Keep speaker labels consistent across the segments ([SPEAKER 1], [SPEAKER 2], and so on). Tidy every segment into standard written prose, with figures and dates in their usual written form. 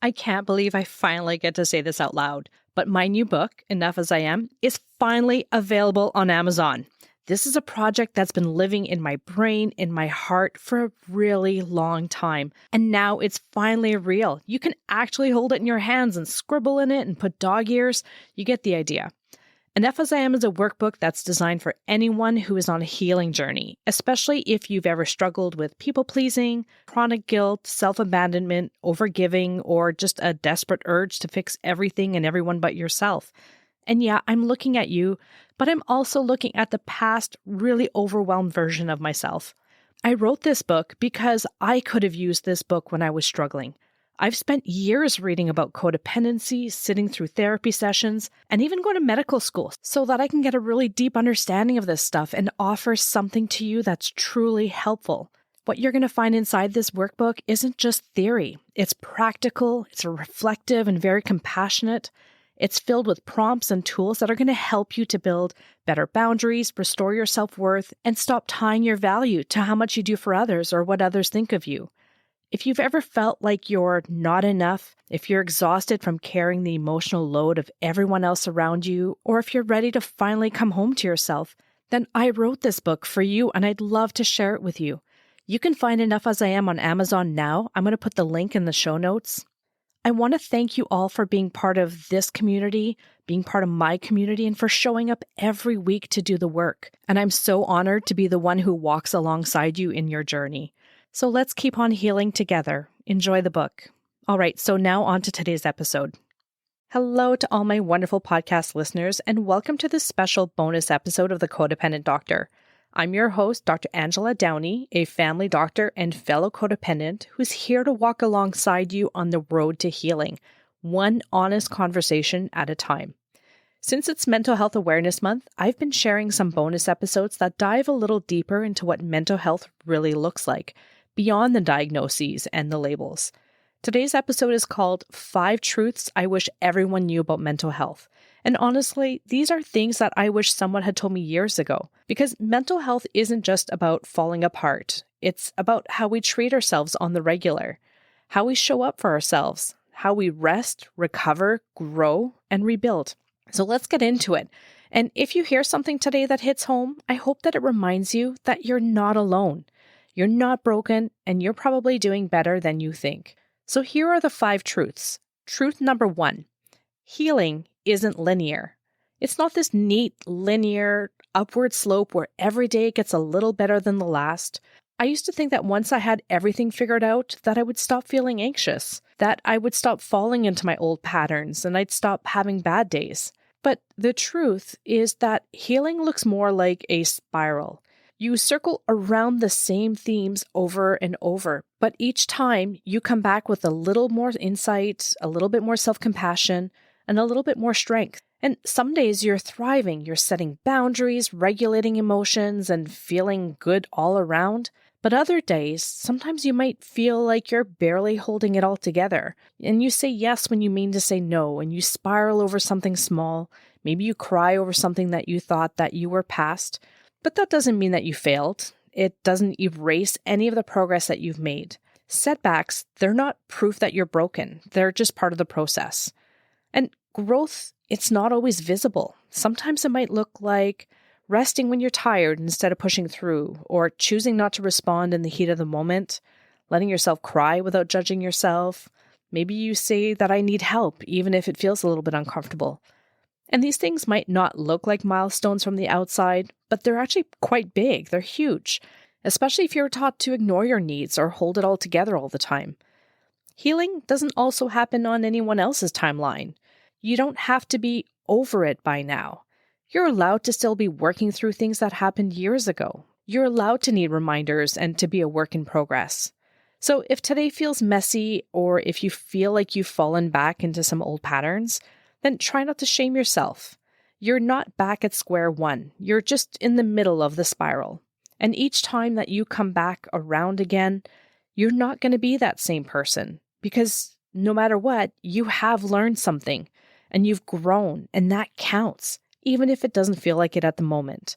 [SPEAKER 1] I can't believe I finally get to say this out loud, but my new book, Enough as I Am, is finally available on Amazon. This is a project that's been living in my brain, in my heart for a really long time. And now it's finally real. You can actually hold it in your hands and scribble in it and put dog ears. You get the idea. Enough as I Am is a workbook that's designed for anyone who is on a healing journey, especially if you've ever struggled with people-pleasing, chronic guilt, self-abandonment, overgiving, or just a desperate urge to fix everything and everyone but yourself. And yeah, I'm looking at you, but I'm also looking at the past, really overwhelmed version of myself. I wrote this book because I could have used this book when I was struggling. I've spent years reading about codependency, sitting through therapy sessions, and even going to medical school so that I can get a really deep understanding of this stuff and offer something to you that's truly helpful. What you're going to find inside this workbook isn't just theory. It's practical, it's reflective, and very compassionate. It's filled with prompts and tools that are going to help you to build better boundaries, restore your self-worth, and stop tying your value to how much you do for others or what others think of you. If you've ever felt like you're not enough, if you're exhausted from carrying the emotional load of everyone else around you, or if you're ready to finally come home to yourself, then I wrote this book for you and I'd love to share it with you. You can find Enough as I Am on Amazon now. I'm going to put the link in the show notes. I want to thank you all for being part of this community, being part of my community, and for showing up every week to do the work. And I'm so honored to be the one who walks alongside you in your journey. So let's keep on healing together. Enjoy the book. All right, so now on to today's episode. Hello to all my wonderful podcast listeners, and welcome to this special bonus episode of The Codependent Doctor. I'm your host, Dr. Angela Downey, a family doctor and fellow codependent who's here to walk alongside you on the road to healing, one honest conversation at a time. Since it's Mental Health Awareness Month, I've been sharing some bonus episodes that dive a little deeper into what mental health really looks like, beyond the diagnoses and the labels. Today's episode is called 5 Truths I Wish Everyone Knew About Mental Health. And honestly, these are things that I wish someone had told me years ago, because mental health isn't just about falling apart. It's about how we treat ourselves on the regular, how we show up for ourselves, how we rest, recover, grow, and rebuild. So let's get into it. And if you hear something today that hits home, I hope that it reminds you that you're not alone. You're not broken, and you're probably doing better than you think. So here are the 5 truths. Truth number 1, healing isn't linear. It's not this neat, linear, upward slope where every day gets a little better than the last. I used to think that once I had everything figured out, that I would stop feeling anxious, that I would stop falling into my old patterns, and I'd stop having bad days. But the truth is that healing looks more like a spiral. You circle around the same themes over and over, but each time you come back with a little more insight, a little bit more self-compassion, and a little bit more strength. And some days you're thriving, you're setting boundaries, regulating emotions, and feeling good all around. But other days, sometimes you might feel like you're barely holding it all together. And you say yes when you mean to say no, and you spiral over something small. Maybe you cry over something that you thought that you were past. But that doesn't mean that you failed. It doesn't erase any of the progress that you've made. Setbacks, they're not proof that you're broken. They're just part of the process. And growth, it's not always visible. Sometimes it might look like resting when you're tired instead of pushing through, or choosing not to respond in the heat of the moment, letting yourself cry without judging yourself. Maybe you say that I need help, even if it feels a little bit uncomfortable. And these things might not look like milestones from the outside, but they're actually quite big. They're huge, especially if you're taught to ignore your needs or hold it all together all the time. Healing doesn't also happen on anyone else's timeline. You don't have to be over it by now. You're allowed to still be working through things that happened years ago. You're allowed to need reminders and to be a work in progress. So if today feels messy, or if you feel like you've fallen back into some old patterns, then try not to shame yourself. You're not back at square one. You're just in the middle of the spiral. And each time that you come back around again, you're not going to be that same person, because no matter what, you have learned something and you've grown, and that counts, even if it doesn't feel like it at the moment.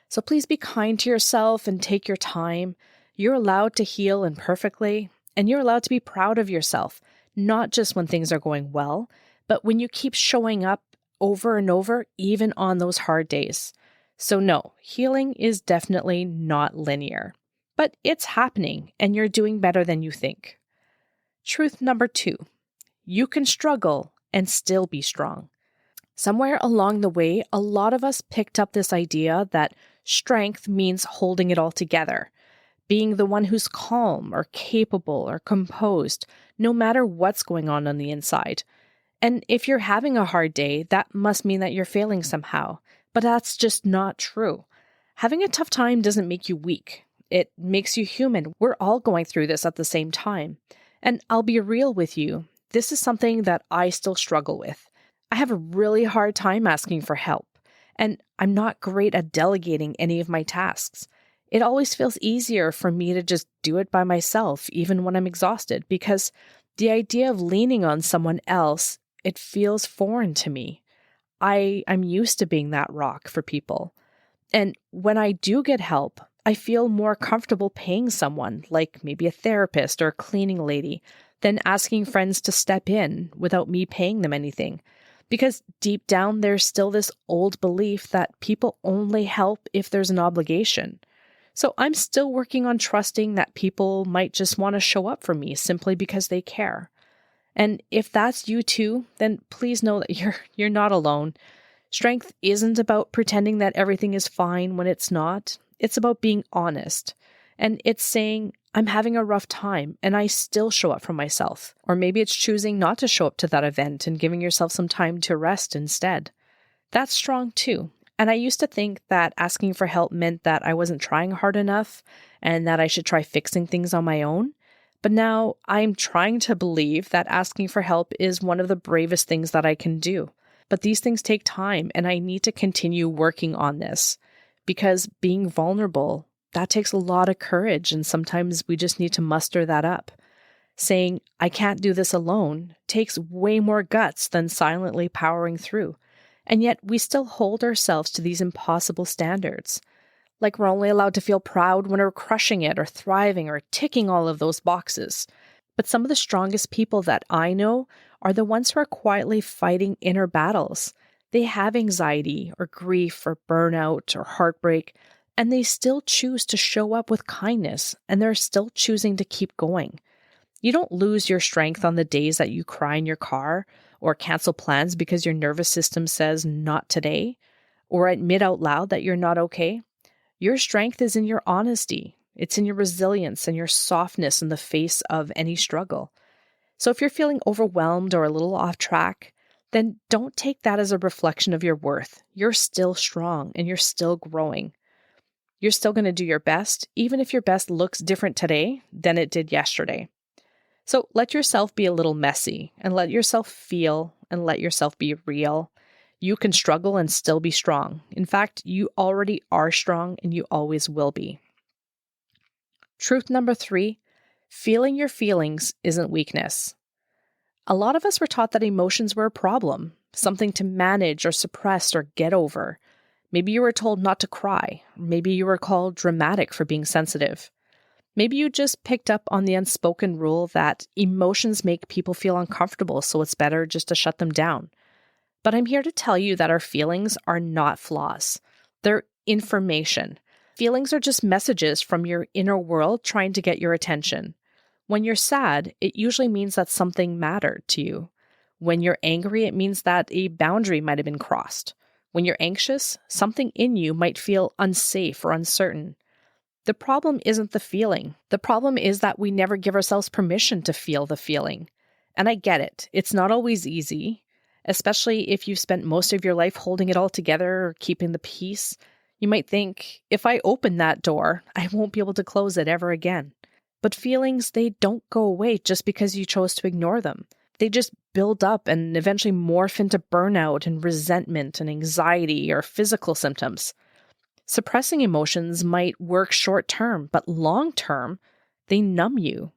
[SPEAKER 1] So please be kind to yourself and take your time. You're allowed to heal imperfectly, and you're allowed to be proud of yourself, not just when things are going well, but when you keep showing up over and over, even on those hard days. So no, healing is definitely not linear, but it's happening and you're doing better than you think. Truth number 2, you can struggle and still be strong. Somewhere along the way, a lot of us picked up this idea that strength means holding it all together, being the one who's calm or capable or composed, no matter what's going on the inside. And if you're having a hard day, that must mean that you're failing somehow. But that's just not true. Having a tough time doesn't make you weak. It makes you human. We're all going through this at the same time. And I'll be real with you. This is something that I still struggle with. I have a really hard time asking for help, and I'm not great at delegating any of my tasks. It always feels easier for me to just do it by myself, even when I'm exhausted, because the idea of leaning on someone else, it feels foreign to me. I'm used to being that rock for people. And when I do get help, I feel more comfortable paying someone, like maybe a therapist or a cleaning lady, than asking friends to step in without me paying them anything. Because deep down, there's still this old belief that people only help if there's an obligation. So I'm still working on trusting that people might just want to show up for me simply because they care. And if that's you too, then please know that you're not alone. Strength isn't about pretending that everything is fine when it's not. It's about being honest. And it's saying, I'm having a rough time and I still show up for myself. Or maybe it's choosing not to show up to that event and giving yourself some time to rest instead. That's strong too. And I used to think that asking for help meant that I wasn't trying hard enough and that I should try fixing things on my own. But now I'm trying to believe that asking for help is one of the bravest things that I can do. But these things take time and I need to continue working on this because being vulnerable, that takes a lot of courage, and sometimes we just need to muster that up. Saying, I can't do this alone, takes way more guts than silently powering through. And yet we still hold ourselves to these impossible standards. Like we're only allowed to feel proud when we're crushing it or thriving or ticking all of those boxes. But some of the strongest people that I know are the ones who are quietly fighting inner battles. They have anxiety or grief or burnout or heartbreak, and they still choose to show up with kindness, and they're still choosing to keep going. You don't lose your strength on the days that you cry in your car, or cancel plans because your nervous system says not today, or admit out loud that you're not okay. Your strength is in your honesty. It's in your resilience and your softness in the face of any struggle. So if you're feeling overwhelmed or a little off track, then don't take that as a reflection of your worth. You're still strong and you're still growing. You're still going to do your best, even if your best looks different today than it did yesterday. So let yourself be a little messy and let yourself feel and let yourself be real. You can struggle and still be strong. In fact, you already are strong and you always will be. Truth number 3, feeling your feelings isn't weakness. A lot of us were taught that emotions were a problem, something to manage or suppress or get over. Maybe you were told not to cry. Maybe you were called dramatic for being sensitive. Maybe you just picked up on the unspoken rule that emotions make people feel uncomfortable, so it's better just to shut them down. But I'm here to tell you that our feelings are not flaws. They're information. Feelings are just messages from your inner world trying to get your attention. When you're sad, it usually means that something mattered to you. When you're angry, it means that a boundary might have been crossed. When you're anxious, something in you might feel unsafe or uncertain. The problem isn't the feeling. The problem is that we never give ourselves permission to feel the feeling. And I get it. It's not always easy, especially if you've spent most of your life holding it all together or keeping the peace. You might think, if I open that door, I won't be able to close it ever again. But feelings, they don't go away just because you chose to ignore them. They just build up and eventually morph into burnout and resentment and anxiety or physical symptoms. Suppressing emotions might work short term, but long term, they numb you.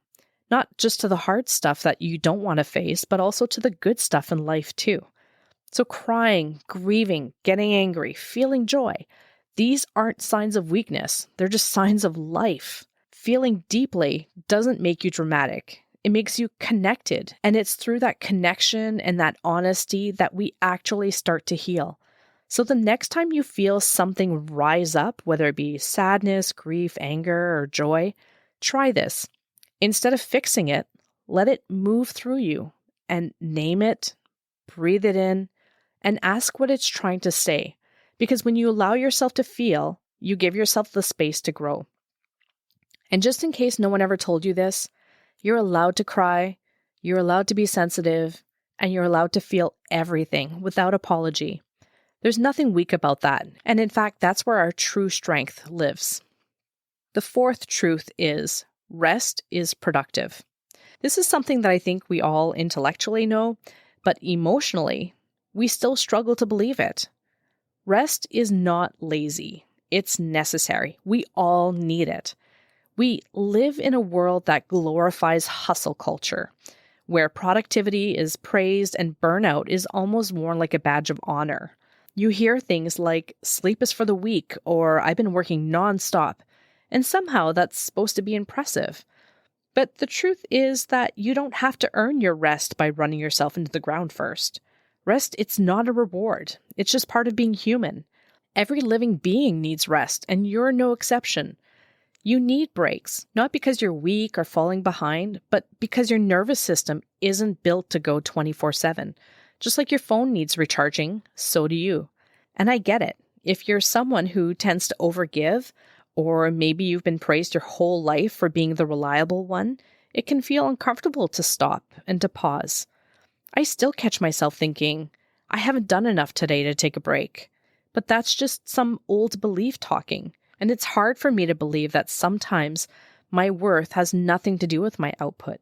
[SPEAKER 1] Not just to the hard stuff that you don't want to face, but also to the good stuff in life too. So crying, grieving, getting angry, feeling joy, these aren't signs of weakness. They're just signs of life. Feeling deeply doesn't make you dramatic. It makes you connected. And it's through that connection and that honesty that we actually start to heal. So the next time you feel something rise up, whether it be sadness, grief, anger, or joy, try this. Instead of fixing it, let it move through you and name it, breathe it in, and ask what it's trying to say. Because when you allow yourself to feel, you give yourself the space to grow. And just in case no one ever told you this, you're allowed to cry, you're allowed to be sensitive, and you're allowed to feel everything without apology. There's nothing weak about that. And in fact, that's where our true strength lives. The fourth truth is rest is productive. This is something that I think we all intellectually know, but emotionally, we still struggle to believe it. Rest is not lazy. It's necessary. We all need it. We live in a world that glorifies hustle culture, where productivity is praised and burnout is almost worn like a badge of honor. You hear things like, sleep is for the weak, or I've been working nonstop, and somehow that's supposed to be impressive. But the truth is that you don't have to earn your rest by running yourself into the ground first. Rest, it's not a reward. It's just part of being human. Every living being needs rest, and you're no exception. You need breaks, not because you're weak or falling behind, but because your nervous system isn't built to go 24/7. Just like your phone needs recharging, so do you. And I get it. If you're someone who tends to overgive, or maybe you've been praised your whole life for being the reliable one, it can feel uncomfortable to stop and to pause. I still catch myself thinking, I haven't done enough today to take a break. But that's just some old belief talking. And it's hard for me to believe that sometimes my worth has nothing to do with my output.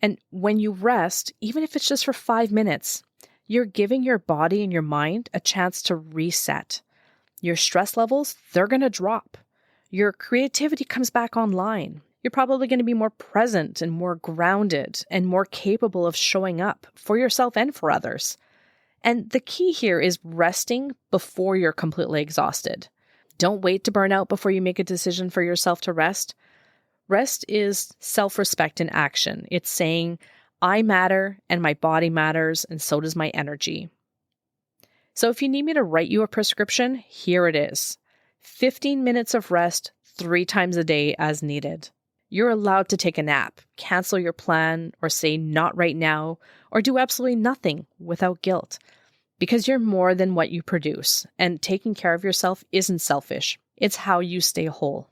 [SPEAKER 1] And when you rest, even if it's just for 5 minutes, you're giving your body and your mind a chance to reset. Your stress levels, they're going to drop. Your creativity comes back online. You're probably going to be more present and more grounded and more capable of showing up for yourself and for others. And the key here is resting before you're completely exhausted. Don't wait to burn out before you make a decision for yourself to rest. Rest is self-respect in action. It's saying, I matter and my body matters and so does my energy. So if you need me to write you a prescription, here it is. 15 minutes of rest 3 times a day as needed. You're allowed to take a nap, cancel your plan, or say not right now, or do absolutely nothing without guilt. Because you're more than what you produce, and taking care of yourself isn't selfish. It's how you stay whole.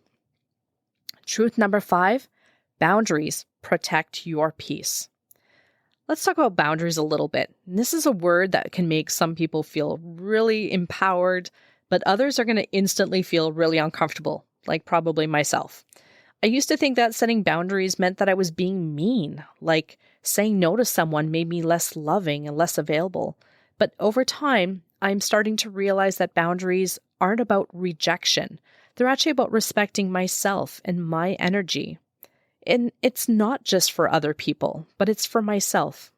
[SPEAKER 1] Truth number 5, boundaries protect your peace. Let's talk about boundaries a little bit. This is a word that can make some people feel really empowered, but others are going to instantly feel really uncomfortable, like probably myself. I used to think that setting boundaries meant that I was being mean, like saying no to someone made me less loving and less available. But over time, I'm starting to realize that boundaries aren't about rejection. They're actually about respecting myself and my energy. And it's not just for other people, but it's for myself.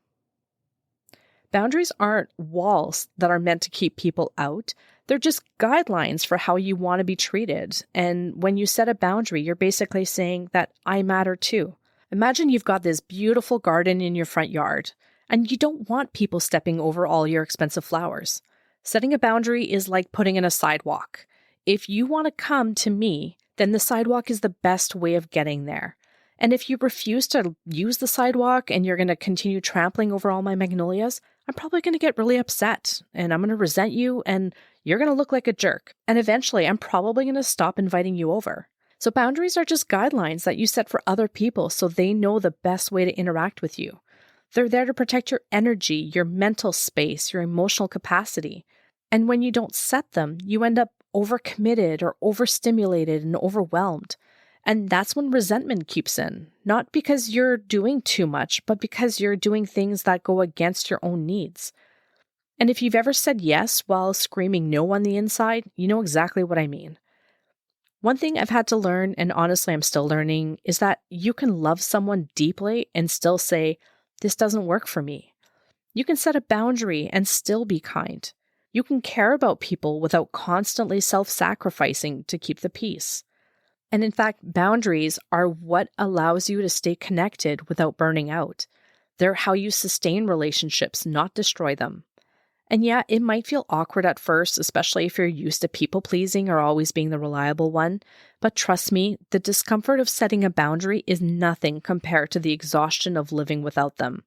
[SPEAKER 1] Boundaries aren't walls that are meant to keep people out. They're just guidelines for how you want to be treated. And when you set a boundary, you're basically saying that I matter too. Imagine you've got this beautiful garden in your front yard, and you don't want people stepping over all your expensive flowers. Setting a boundary is like putting in a sidewalk. If you want to come to me, then the sidewalk is the best way of getting there. And if you refuse to use the sidewalk and you're going to continue trampling over all my magnolias, I'm probably going to get really upset and I'm going to resent you and you're going to look like a jerk. And eventually I'm probably going to stop inviting you over. So boundaries are just guidelines that you set for other people so they know the best way to interact with you. They're there to protect your energy, your mental space, your emotional capacity. And when you don't set them, you end up overcommitted or overstimulated and overwhelmed. And that's when resentment keeps in, not because you're doing too much, but because you're doing things that go against your own needs. And if you've ever said yes while screaming no on the inside, you know exactly what I mean. One thing I've had to learn, and honestly I'm still learning, is that you can love someone deeply and still say, this doesn't work for me. You can set a boundary and still be kind. You can care about people without constantly self-sacrificing to keep the peace. And in fact, boundaries are what allows you to stay connected without burning out. They're how you sustain relationships, not destroy them. And yeah, it might feel awkward at first, especially if you're used to people pleasing or always being the reliable one. But trust me, the discomfort of setting a boundary is nothing compared to the exhaustion of living without them.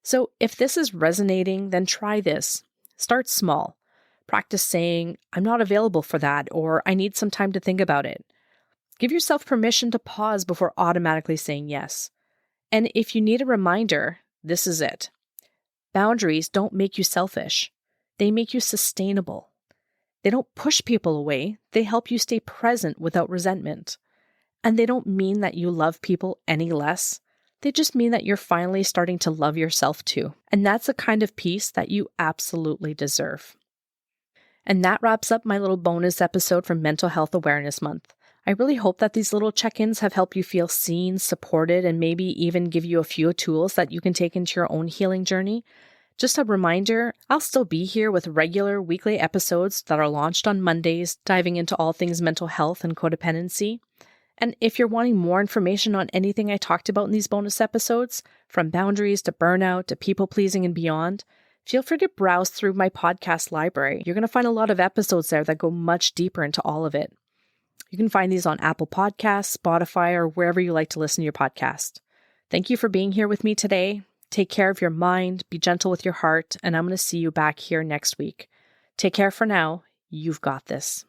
[SPEAKER 1] So if this is resonating, then try this. Start small. Practice saying, I'm not available for that, or I need some time to think about it. Give yourself permission to pause before automatically saying yes. And if you need a reminder, this is it. Boundaries don't make you selfish. They make you sustainable. They don't push people away. They help you stay present without resentment. And they don't mean that you love people any less. They just mean that you're finally starting to love yourself too. And that's the kind of peace that you absolutely deserve. And that wraps up my little bonus episode from Mental Health Awareness Month. I really hope that these little check-ins have helped you feel seen, supported, and maybe even give you a few tools that you can take into your own healing journey. Just a reminder, I'll still be here with regular weekly episodes that are launched on Mondays, diving into all things mental health and codependency. And if you're wanting more information on anything I talked about in these bonus episodes, from boundaries to burnout to people-pleasing and beyond, feel free to browse through my podcast library. You're going to find a lot of episodes there that go much deeper into all of it. You can find these on Apple Podcasts, Spotify, or wherever you like to listen to your podcast. Thank you for being here with me today. Take care of your mind, be gentle with your heart, and I'm going to see you back here next week. Take care for now. You've got this.